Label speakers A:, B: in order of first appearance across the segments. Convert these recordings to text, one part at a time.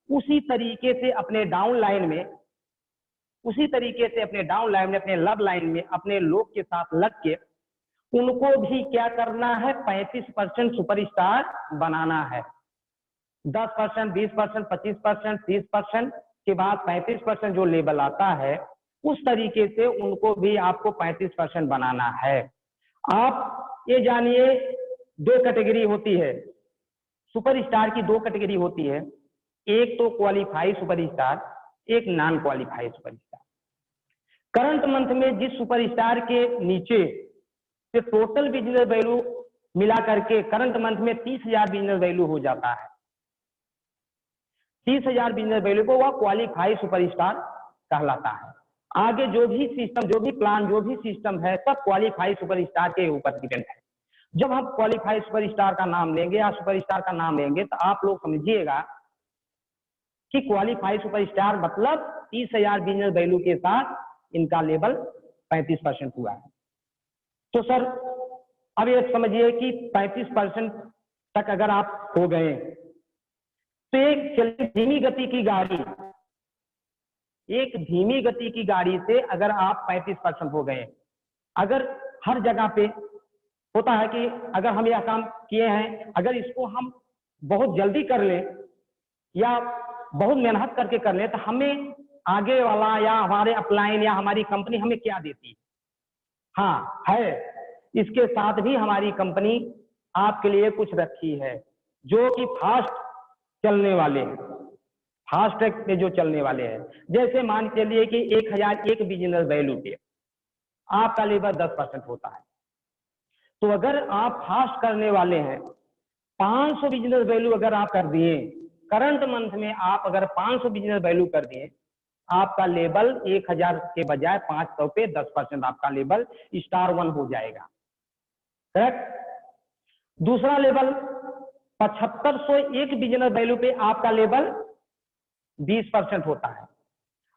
A: उसी तरीके से अपने डाउन लाइन में, उसी तरीके से अपने डाउन लाइन में, अपने लब लाइन में अपने लोग के साथ लग के उनको भी क्या करना है, 35% सुपरस्टार बनाना है। 10%, 20%, 25%, 30% के बाद 35% जो लेवल आता है, उस तरीके से उनको भी आपको 35% बनाना है। आप ये जानिए, दो कैटेगरी होती है सुपरस्टार की, दो कैटेगरी होती है, एक तो क्वालिफाई सुपरस्टार, एक non qualify superstar. Current month में जिस सुपरस्टार के नीचे से टोटल बिजनेस वैल्यू मिला करके करंट मंथ में 30,000 बिजनेस वैल्यू हो जाता है, 30,000 बिजनेस वैल्यू को वह क्वालिफाई सुपरस्टार कहलाता है। आगे जो भी सिस्टम, जो भी प्लान, जो भी सिस्टम है, सब क्वालिफाई सुपरस्टार के ऊपर डिपेंड है। जब हम क्वालिफाई सुपरस्टार का नाम लेंगे या सुपरस्टार का नाम लेंगे तो आप लोग समझिएगा कि क्वालिफाई सुपरस्टार मतलब 30,000 बिजनेस वैल्यू के साथ इनका लेवल 35% हुआ है। तो सर अब ये समझिए कि 35% तक अगर आप हो गए तो एक चलिए धीमी गति की गाड़ी, एक धीमी गति की गाड़ी से अगर आप 35% हो गए, अगर हर जगह पे होता है कि अगर हम यह काम किए हैं, अगर इसको हम बहुत जल्दी कर ले या बहुत मेहनत करके कर ले तो हमें आगे वाला या हमारे अपलाइन या हमारी कंपनी हमें क्या देती है? हाँ है, इसके साथ भी हमारी कंपनी आपके लिए कुछ रखी है जो कि फास्ट चलने वाले हैं, फास्ट ट्रैक पे जो चलने वाले हैं। जैसे मान के चलिए कि 1001 बिजनेस वैल्यू पे आपका लेवल 10% होता है, तो अगर आप फास्ट करने वाले हैं, 500 बिजनेस वैल्यू अगर आप कर दिए करंट मंथ में, आप अगर 500 बिजनेस वैल्यू कर दिए, आपका लेवल 1000 के बजाय 500 पे 10% आपका लेवल स्टार 1 हो जाएगा, करेक्ट। दूसरा लेवल 7501 बिजनेस वैल्यू पे आपका लेवल 20% होता है।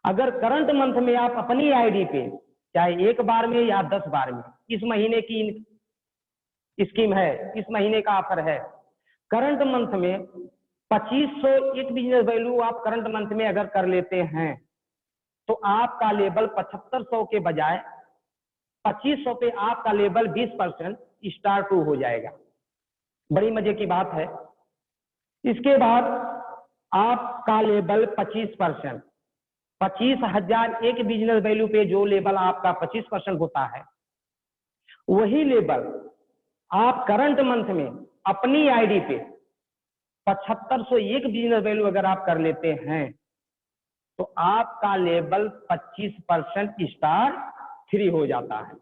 A: अगर करंट मंथ में आप अपनी आईडी पे चाहे एक बार में या 10 बार में, इस महीने की स्कीम है, इस महीने का ऑफर है, करंट मंथ में 2501 बिजनेस वैल्यू आप करंट मंथ में अगर कर लेते हैं तो आपका लेवल 7500 के बजाय 2500 पे आपका लेवल 20% स्टार 2 हो जाएगा। बड़ी मजे की बात है। इसके बाद आपका लेवल 25%, 25,001 बिजनेस वैल्यू पे जो लेवल आपका 25% होता है, वही लेवल आप करंट मंथ में अपनी आईडी पे 7501 बिजनेस वैल्यू अगर आप कर लेते हैं तो आपका लेवल 25% स्टार 3 हो जाता है।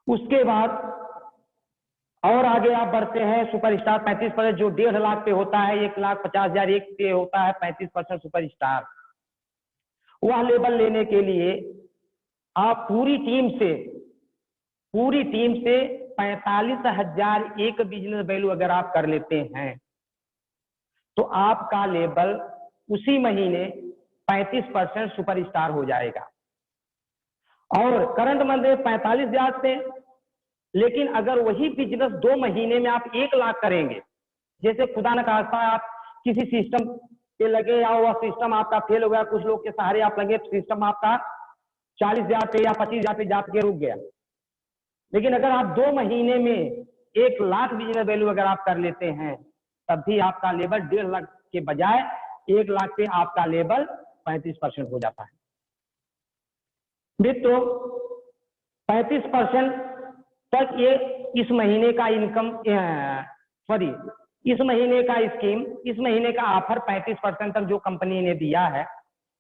A: उसके बाद और आगे आप बढ़ते हैं, सुपरस्टार 35% जो 1.5 लाख पे होता है, 1,50,000 एक पे होता है 35% सुपरस्टार। वह लेवल लेने के लिए आप पूरी टीम से 45,001 बिजनेस वैल्यू अगर आप कर लेते हैं तो आपका लेवल उसी महीने 35% सुपरस्टार हो जाएगा। और करंट मंथ में 45,000 से, लेकिन अगर वही बिजनेस 2 महीने में आप 1 लाख करेंगे, जैसे खुदा न खास्ता आप किसी सिस्टम पे लगे या वह सिस्टम आपका फेल हो गया, कुछ लोग के सहारे आप लगे, सिस्टम आपका 40,000 पे या 25,000 पे जाके रुक गया, लेकिन अगर आप 2 महीने में 1 लाख बिजनेस वैल्यू अगर आप कर लेते हैं तब भी आपका लेवल 1.5 लाख के बजाय 1 लाख पे आपका लेवल 35% हो जाता है। मित्रों 35% तक ये इस महीने का इनकम, सॉरी इस महीने का स्कीम, इस महीने का ऑफर 35% तक जो कंपनी ने दिया है,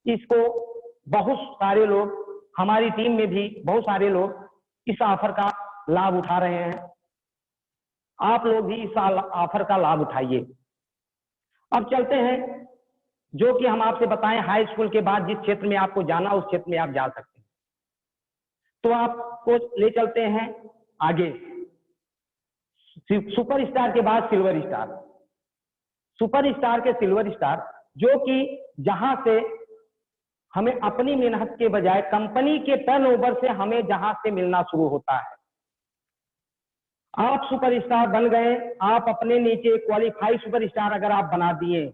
A: इसको बहुत सारे लोग, हमारी टीम में भी बहुत सारे लोग इस ऑफर का लाभ उठा रहे हैं। आप लोग भी इस ऑफर का लाभ उठाइए। अब चलते हैं जो कि हम आपसे बताएं, हाई स्कूल के बाद जिस क्षेत्र में आपको जाना उस क्षेत्र में आप जा सकते हैं। तो आपको ले चलते हैं आगे, सुपर स्टार के बाद सिल्वर स्टार, सुपर स्टार के सिल्वर स्टार, जो कि जहां से हमें अपनी मेहनत के बजाय कंपनी के टर्नओवर से हमें जहां से मिलना शुरू होता है। आप सुपरस्टार बन गए, आप अपने नीचे क्वालिफाई सुपरस्टार अगर आप बना दिए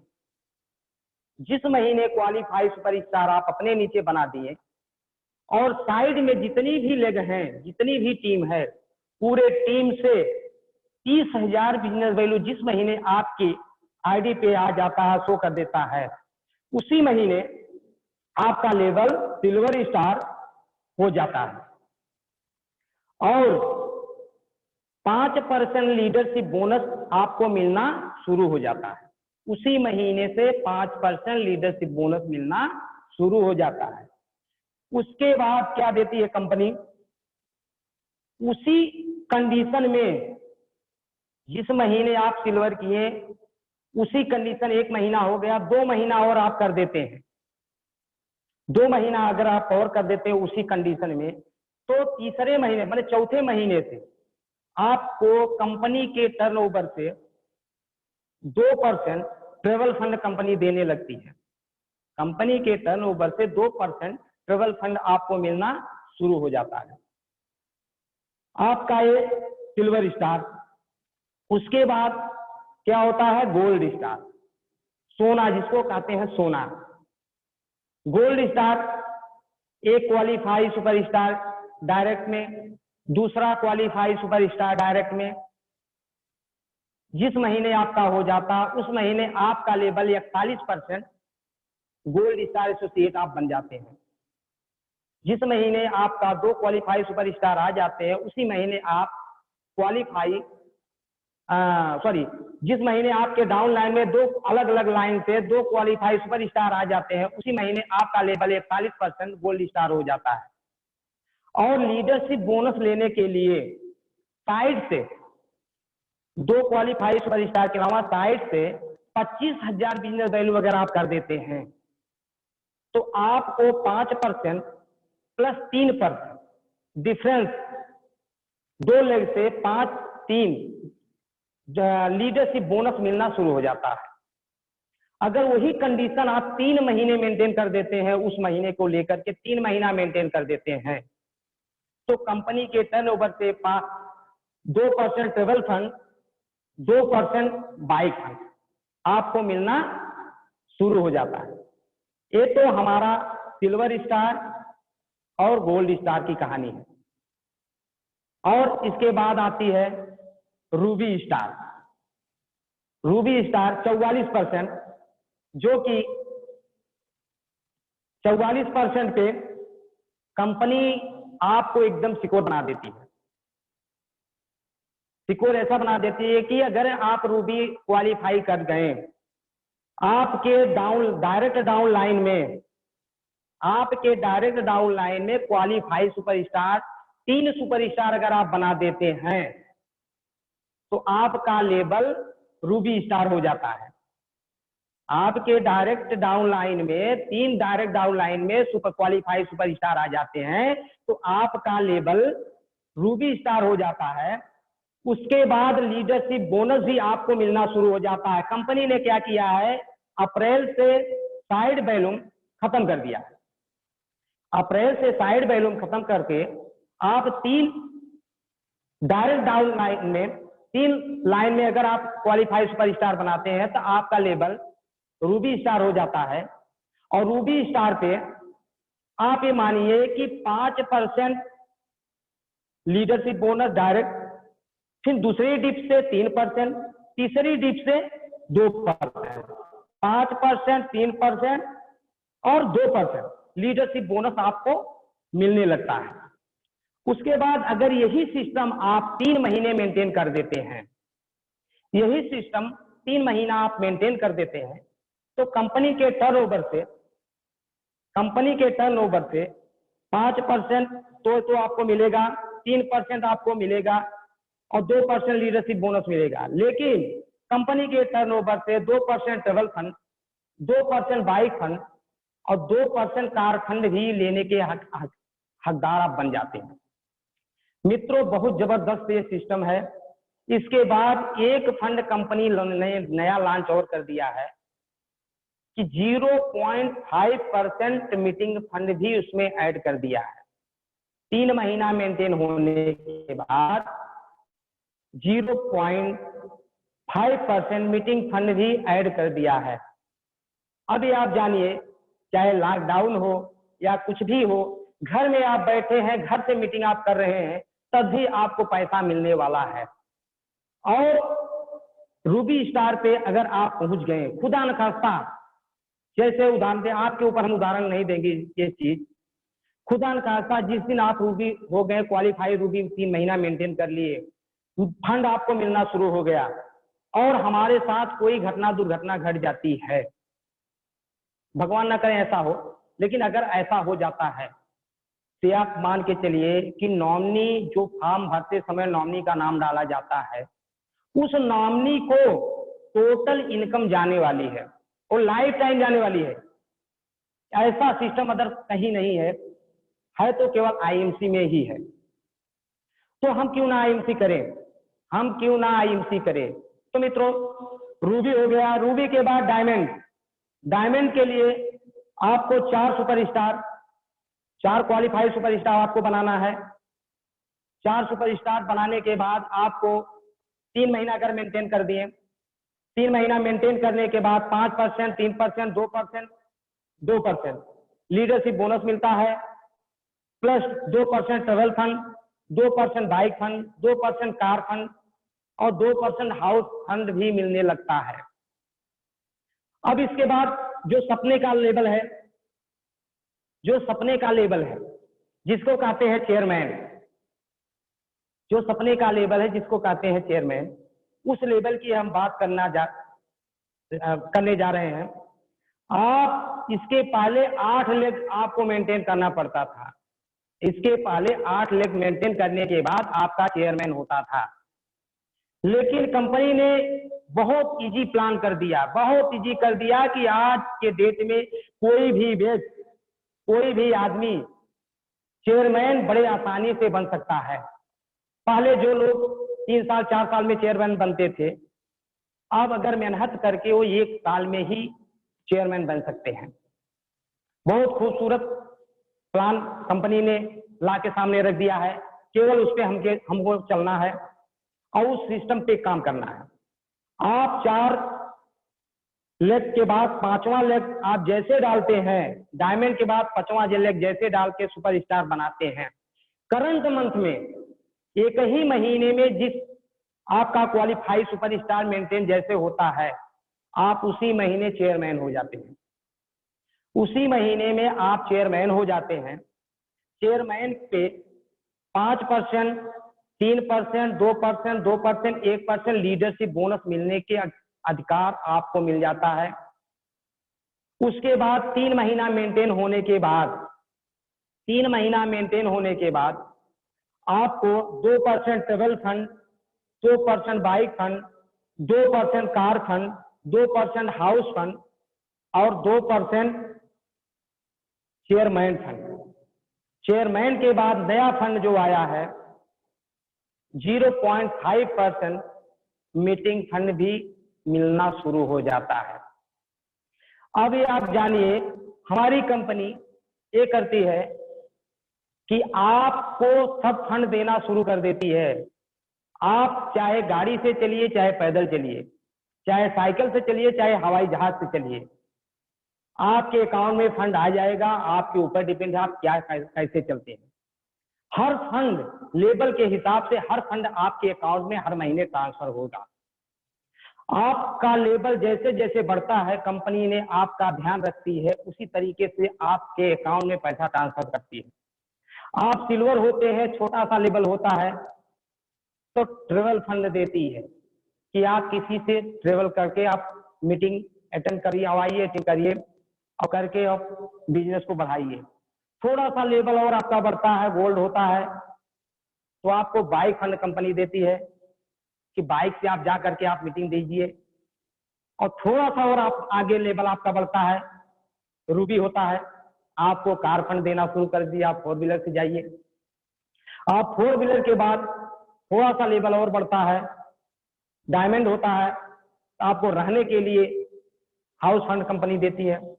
A: जिस महीने क्वालिफाई सुपरस्टार आप अपने नीचे बना दिए और साइड में जितनी भी लेग हैं, जितनी भी टीम है, पूरे टीम से 30,000 बिजनेस वैल्यू जिस महीने आपकी आईडी पे आ जाता है, शो कर देता है, उसी महीने आपका लेवल सिल्वर स्टार हो जाता है और 5% लीडरशिप बोनस आपको मिलना शुरू हो जाता है। उसी महीने से 5% लीडरशिप बोनस मिलना शुरू हो जाता है। उसके बाद क्या देती है कंपनी, उसी कंडीशन में जिस महीने आप सिल्वर किए उसी कंडीशन, 1 महीना हो गया, 2 महीना और आप कर देते हैं, 2 महीना अगर आप और कर देते हैं उसी कंडीशन में, तो तीसरे महीने मतलब चौथे महीने से आपको कंपनी के टर्नओवर से 2% ट्रेवल फंड कंपनी देने लगती है। कंपनी के टर्नओवर से 2% ट्रेवल फंड आपको मिलना शुरू हो जाता है। आपका ये सिल्वर स्टार, उसके बाद क्या होता है, गोल्ड स्टार, सोना जिसको कहते हैं सोना। गोल्ड स्टार एक क्वालिफाई सुपरस्टार डायरेक्ट में, दूसरा क्वालिफाई सुपरस्टार डायरेक्ट में। जिस महीने आपका हो जाता उस महीने आपका लेवल 41% गोल्ड स्टार एसोसिएट आप बन जाते हैं। जिस महीने आपका 2 क्वालिफाई सुपरस्टार आ जाते हैं उसी महीने आप क्वालिफाई जिस महीने आपके डाउन लाइन में 2 अलग अलग लाइन से 2 क्वालिफाई सुपरस्टार आ जाते हैं उसी महीने आपका लेवल 41% गोल्ड स्टार हो जाता है। और लीडरशिप बोनस लेने के लिए साइड से 2 क्वालिफाई सुपरस्टार के अलावा साइड से 25,000 बिजनेस वैल्यू अगर आप कर देते हैं तो आपको 5% प्लस 3% डिफरेंस 2 लेग से 5-3 लीडरशिप बोनस मिलना शुरू हो जाता है। अगर वही कंडीशन आप 3 महीने मेंटेन कर देते हैं, उस महीने को लेकर के 3 महीना मेंटेन कर देते हैं, तो कंपनी के टर्नओवर से 2% ट्रेवल फंड, 2% बाइक फंड आपको मिलना शुरू हो जाता है। ये तो हमारा सिल्वर स्टार और गोल्ड स्टार की कहानी है। और इसके बाद आती है रूबी स्टार। रूबी स्टार 44%, जो कि 44% पे कंपनी आपको एकदम सिक्योर बना देती है। सिक्योर ऐसा बना देती है कि अगर आप रूबी क्वालिफाई कर गए, आपके डायरेक्ट डाउन लाइन में क्वालिफाई सुपरस्टार 3 सुपरस्टार अगर आप बना देते हैं तो आपका लेवल रूबी स्टार हो जाता है। आपके डायरेक्ट डाउन लाइन में 3 डायरेक्ट डाउन लाइन में सुपर क्वालिफाई सुपरस्टार आ जाते हैं तो आपका लेवल रूबी स्टार हो जाता है। उसके बाद लीडरशिप बोनस भी आपको मिलना शुरू हो जाता है। कंपनी ने क्या किया है, अप्रैल से साइड बैलून खत्म कर दिया है। अप्रैल से साइड बैलून खत्म करके आप 3 डायरेक्ट डाउन लाइन में 3 लाइन में अगर आप क्वालिफाई सुपरस्टार बनाते हैं तो आपका लेवल रूबी स्टार हो जाता है। और रूबी स्टार पे आप ये मानिए कि 5% लीडरशिप बोनस डायरेक्ट, फिर दूसरी डिप से 3%, तीसरी डिप से 2%, 5%, 3% और 2% लीडरशिप बोनस आपको मिलने लगता है। उसके बाद अगर यही सिस्टम आप 3 महीने मेंटेन कर देते हैं, यही सिस्टम 3 महीना आप मेंटेन कर देते हैं, तो कंपनी के टर्नओवर से 5% तो आपको मिलेगा, 3% आपको मिलेगा और 2% लीडरशिप बोनस मिलेगा। लेकिन कंपनी के टर्नओवर से 2% ट्रेवल फंड, 2% बाइक फंड और 2% कार फंड भी लेने के हकदार आप बन जाते हैं। मित्रों, बहुत जबरदस्त ये सिस्टम है। इसके बाद एक फंड कंपनी ने नया लॉन्च और कर दिया है कि 0.5% मीटिंग फंड भी उसमें ऐड कर दिया है। 3 महीना मेंटेन होने के बाद 0.5% मीटिंग फंड भी ऐड कर दिया है। अभी आप जानिए, चाहे लॉकडाउन हो या कुछ भी हो, घर में आप बैठे हैं, घर से मीटिंग आप कर रहे हैं, तब भी आपको पैसा मिलने वाला है। और रूबी स्टार पे अगर आप पहुंच गए, खुदा न खास्ता, जैसे उदाहरण दे, आपके ऊपर हम उदाहरण नहीं देंगे ये चीज, खुदा न खास्ता जिस दिन आप रूबी हो गए, क्वालिफाई रूबी 3 महीना मेंटेन कर लिए, फंड आपको मिलना शुरू हो गया, और हमारे साथ कोई घटना दुर्घटना घट जाती है, भगवान ना करे ऐसा हो, लेकिन अगर ऐसा हो जाता है तो आप मान के चलिए कि नॉमिनी, जो फॉर्म भरते समय नॉमिनी का नाम डाला जाता है, उस नॉमिनी को टोटल इनकम जाने वाली है और लाइफ टाइम जाने वाली है। ऐसा सिस्टम अदर कहीं नहीं है तो केवल आईएमसी में ही है। तो हम क्यों ना आईएमसी करें, हम क्यों ना आईएमसी करें। तो मित्रों, रूबी हो गया, रूबी के बाद डायमंड। डायमंड के लिए आपको 4 सुपरस्टार, 4 क्वालिफाइड सुपरस्टार आपको बनाना है। 4 सुपरस्टार बनाने के बाद आपको 3 महीना अगर मेंटेन कर दिए, 3 महीना मेंटेन करने के बाद 5%, 3%, 2%, 2% लीडरशिप बोनस मिलता है, plus 2% travel fund, 2% bike fund, 2% car fund और 2% हाउस फंड भी मिलने लगता है। अब इसके बाद जो सपने का लेवल है, जो सपने का लेवल है जिसको कहते हैं चेयरमैन, जो सपने का लेवल है जिसको कहते हैं चेयरमैन, उस लेवल की हम बात करने जा रहे हैं। आप इसके पहले 8 लेग आपको मेंटेन करना पड़ता था, इसके पहले 8 लेग मेंटेन करने के बाद आपका चेयरमैन होता था। लेकिन कंपनी ने बहुत इजी प्लान कर दिया, बहुत इजी कर दिया कि आज के डेट में कोई भी व्यक्ति, कोई भी आदमी चेयरमैन बड़े आसानी से बन सकता है। पहले जो लोग 3 साल 4 साल में चेयरमैन बनते थे, अब अगर मेहनत करके वो 1 साल में ही चेयरमैन बन सकते हैं। बहुत खूबसूरत प्लान कंपनी ने ला के सामने रख दिया है, केवल उस पर हमको चलना है और उस सिस्टम पे काम करना है। आप 4 लेग के बाद 5वां लेग आप जैसे डालते हैं, डायमंड के बाद 5वां लेग जैसे डाल के सुपरस्टार बनाते हैं, करंट मंथ में एक ही महीने में जिस आपका क्वालिफाइड सुपरस्टार मेंटेन जैसे होता है, आप उसी महीने चेयरमैन हो जाते हैं, उसी महीने में आप चेयरमैन हो जाते हैं। चेयरमैन पे 5%, 3%, 2%, 2%, 1% लीडरशिप बोनस मिलने के अधिकार आपको मिल जाता है। उसके बाद 3 महीना मेंटेन होने के बाद, 3 महीना मेंटेन होने के बाद आपको 2% travel fund, 2% bike fund, 2% car fund, 2% house fund और 2% चेयरमैन फंड। चेयरमैन के बाद नया फंड जो आया है 0.5% मीटिंग फंड भी मिलना शुरू हो जाता है। अब ये आप जानिए, हमारी कंपनी ये करती है कि आपको सब फंड देना शुरू कर देती है। आप चाहे गाड़ी से चलिए, चाहे पैदल चलिए, चाहे साइकिल से चलिए, चाहे हवाई जहाज से चलिए, आपके अकाउंट में फंड आ जाएगा। आपके ऊपर डिपेंड है आप क्या कैसे चलते हैं। हर फंड लेवल के हिसाब से हर फंड आपके अकाउंट में हर महीने ट्रांसफर होगा। आपका लेवल जैसे जैसे बढ़ता है, कंपनी ने आपका ध्यान रखती है, उसी तरीके से आपके अकाउंट में पैसा ट्रांसफर करती है। आप सिल्वर होते हैं, छोटा सा लेवल होता है, तो ट्रेवल फंड देती है कि आप किसी से ट्रेवल करके आप मीटिंग अटेंड करिए, आइए अटेंड करिए और करके आप बिजनेस को बढ़ाइए। थोड़ा सा लेवल और आपका बढ़ता है, गोल्ड होता है, तो आपको बाइक फंड कंपनी देती है कि बाइक से आप जा करके आप मीटिंग दीजिए। और थोड़ा सा और आप आगे लेवल आपका बढ़ता है, रूबी होता है, आपको कार फंड देना शुरू कर दिया, आप 4 व्हीलर से जाइए। आप 4 व्हीलर के बाद थोड़ा सा लेवल और बढ़ता है, डायमंड होता है, तो आपको रहने के लिए हाउस फंड कंपनी देती है।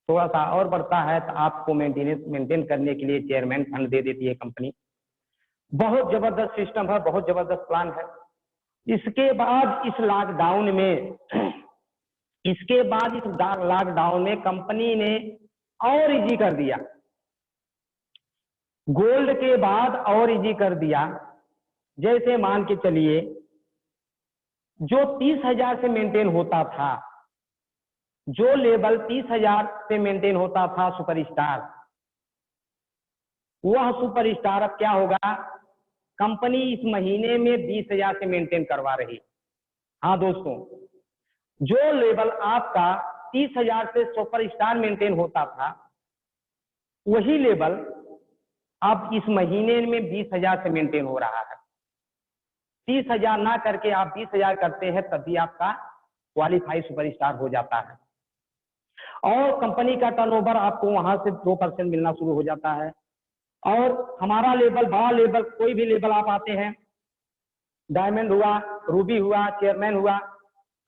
A: थोड़ा सा और बढ़ता है तो आपको मेंटेन करने के लिए चेयरमैन फंड दे देती है कंपनी। बहुत जबरदस्त सिस्टम है, बहुत जबरदस्त प्लान है। इसके बाद इस लॉकडाउन में इसके बाद इस लॉकडाउन में कंपनी ने और इजी कर दिया, गोल्ड के बाद और इजी कर दिया। जैसे मान के चलिए जो 30,000 से मेंटेन होता था, जो लेवल 30,000 से मेंटेन होता था सुपरस्टार, वह सुपरस्टार अब क्या होगा, कंपनी इस महीने में 20,000 से मेंटेन करवा रही। हाँ दोस्तों, जो लेवल आपका 30,000 से सुपरस्टार मेंटेन होता था, वही लेवल अब इस महीने में 20,000 से मेंटेन हो रहा है। 30,000 ना करके आप 20,000 करते हैं, तभी आपका क्वालिफाइड सुपरस्टार हो जाता है। और कंपनी का टर्नओवर आपको वहां से 2% मिलना शुरू हो जाता है। और हमारा लेवल, बड़ा लेवल, कोई भी लेवल आप आते हैं, डायमंड हुआ, रूबी हुआ, चेयरमैन हुआ,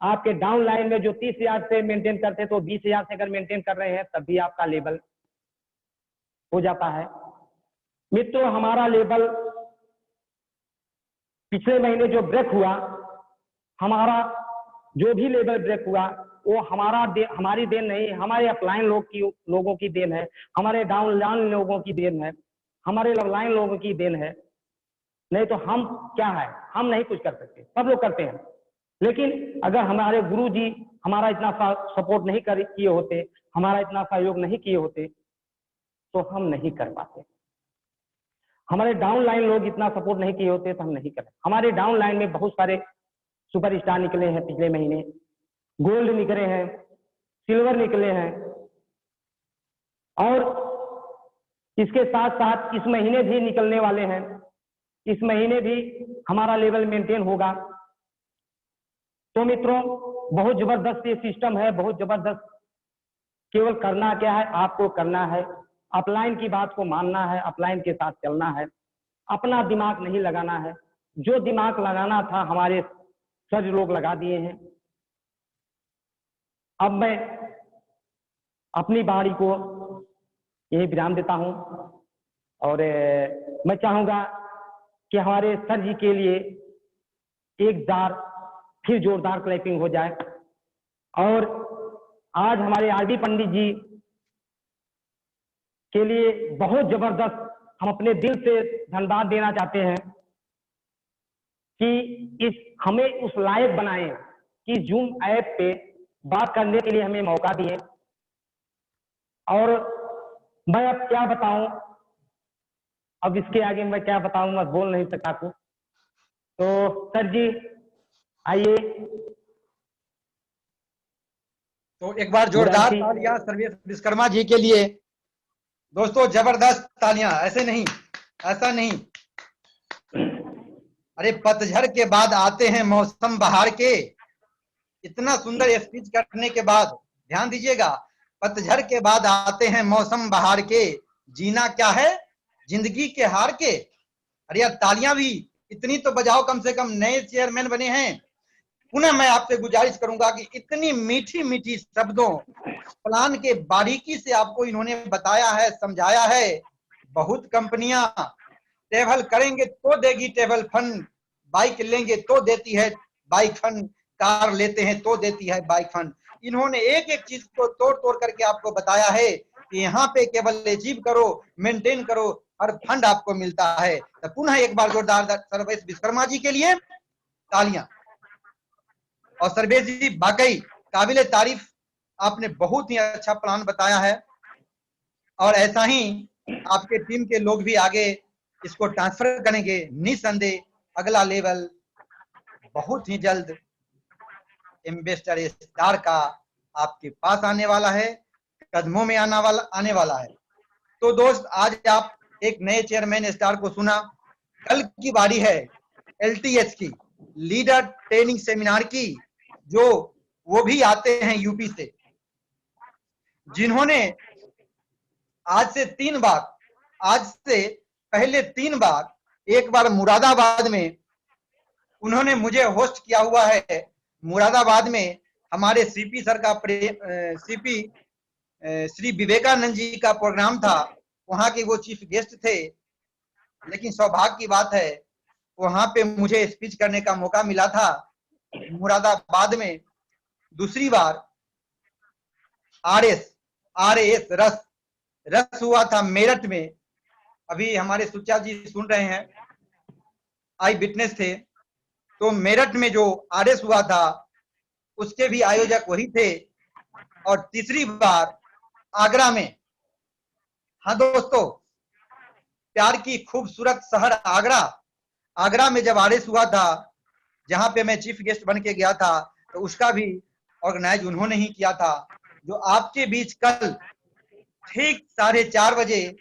A: आपके डाउन लाइन में जो 30,000 से मेंटेन करते तो 20,000 से अगर मेंटेन कर रहे हैं, तभी आपका लेवल हो जाता है। मित्रों, हमारा लेवल पिछले महीने जो ब्रेक हुआ, हमारा जो भी लेवल ब्रेक हुआ, वो हमारी देन नहीं, हमारे अपलाइन लोगों की देन है, हमारे डाउन लाइन लोगों की देन है, हमारे लाइन लोगों की देन है। नहीं तो हम क्या है, हम नहीं कुछ कर सकते, सब लोग करते हैं। लेकिन अगर हमारे गुरु जी हमारा इतना सपोर्ट नहीं किए होते, हमारा इतना सहयोग नहीं किए होते, तो हम नहीं कर पाते। हमारे डाउन लाइन लोग इतना सपोर्ट नहीं किए होते तो हम नहीं कर। हमारे डाउन लाइन में बहुत सारे सुपरस्टार निकले हैं पिछले महीने, गोल्ड निकले हैं, सिल्वर निकले हैं, और इसके साथ साथ इस महीने भी निकलने वाले हैं। इस महीने भी हमारा लेवल मेंटेन होगा। तो मित्रों, बहुत जबरदस्त ये सिस्टम है, बहुत जबरदस्त। केवल करना क्या है, आपको करना है, अपलाइन की बात को मानना है, अपलाइन के साथ चलना है, अपना दिमाग नहीं लगाना है। जो दिमाग लगाना था हमारे सर लोग लगा दिए हैं। अब मैं अपनी बाणी को यही विराम देता हूं, और मैं चाहूंगा कि हमारे सर जी के लिए एक बार फिर जोरदार क्लैपिंग हो जाए। और आज हमारे आरडी पंडित जी के लिए बहुत जबरदस्त हम अपने दिल से धन्यवाद देना चाहते हैं कि हमें उस लायक बनाए कि जूम ऐप पे बात करने के लिए हमें मौका दिए। और मैं अब क्या बताऊं, अब इसके आगे मैं क्या बताऊं, मैं बोल नहीं सकता कुछ। तो सर जी आइए।
B: तो एक बार जोरदार तालियां सर्वेश विश्वकर्मा जी के लिए। दोस्तों जबरदस्त तालियां, ऐसे नहीं, ऐसा नहीं। अरे पतझड़ के बाद आते हैं मौसम बहार के। इतना सुंदर स्पीच करने के बाद ध्यान दीजिएगा, पतझड़ के बाद आते हैं मौसम बहार के, जीना क्या है जिंदगी के हार के। अरे यार तालियां भी इतनी तो बजाओ, कम से कम नए चेयरमैन बने हैं। पुनः मैं आपसे गुजारिश करूंगा कि इतनी मीठी मीठी शब्दों, प्लान के बारीकी से आपको इन्होंने बताया है, समझाया है। बहुत कंपनियां टेबल करेंगे तो देगी टेबल फंड, बाइक लेंगे तो देती है बाइक फंड, कार लेते हैं तो देती है बाइक फंड। इन्होंने एक एक चीज को तोड़ तोड़ करके आपको बताया है कि यहाँ पे केवल अचीव करो, मेंटेन करो, हर फंड आपको मिलता है। तो पुनः एक बार जोरदार सर्वेश विश्वकर्मा जी के लिए तालियां। और सर्वेश जी वाकई काबिले तारीफ, आपने बहुत ही अच्छा प्लान बताया है, और ऐसा ही आपके टीम के लोग भी आगे इसको ट्रांसफर करेंगे निसंदेह। अगला लेवल बहुत ही जल्द इन्वेस्टर स्टार का आपके पास आने वाला है, कदमों में आने वाला है। तो दोस्त, आज आप एक नए चेयरमैन स्टार को सुना। कल की बारी है LTH की, लीडर ट्रेनिंग सेमिनार की, जो वो भी आते हैं यूपी से, जिन्होंने आज से पहले 3 बार, एक बार मुरादाबाद में उन्होंने मुझे होस्ट किया हुआ है। मुरादाबाद में हमारे सीपी सर का सीपी श्री विवेकानंद जी का प्रोग्राम था, वहां के वो चीफ गेस्ट थे। लेकिन सौभाग्य की बात है, वहां पे मुझे स्पीच करने का मौका मिला था मुरादाबाद में। दूसरी बार RS रस हुआ था मेरठ में। अभी हमारे सुचा जी सुन रहे हैं, आई विटनेस थे। तो मेरठ में जो RS हुआ था उसके भी आयोजक वही थे। और तीसरी बार आगरा में, हाँ दोस्तों, प्यार की खूबसूरत शहर आगरा में जब RS हुआ था, जहां पे मैं चीफ गेस्ट बन के गया था, तो उसका भी ऑर्गेनाइज उन्होंने ही किया था। जो आपके बीच कल ठीक 4:30 बजे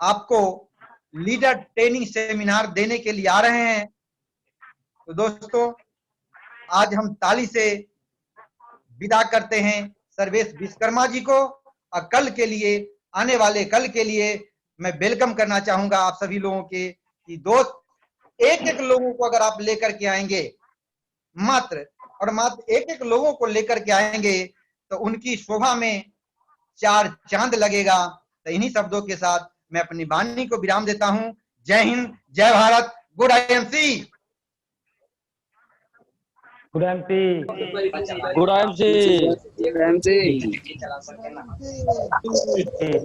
B: आपको लीडर ट्रेनिंग सेमिनार देने के लिए आ रहे हैं। तो दोस्तों, आज हम ताली से विदा करते हैं सर्वेश विश्वकर्मा जी को। और कल के लिए, आने वाले कल के लिए मैं वेलकम करना चाहूंगा आप सभी लोगों के, कि दोस्त एक एक लोगों को अगर आप लेकर के आएंगे, मात्र एक एक लोगों को लेकर के आएंगे, तो उनकी शोभा में 4 चांद लगेगा। तो इन्हीं शब्दों के साथ मैं अपनी वाणी को विराम देता हूं। जय हिंद, जय Bharat, good IMC।
A: Good MC.
C: Good IMC।
A: ठीक।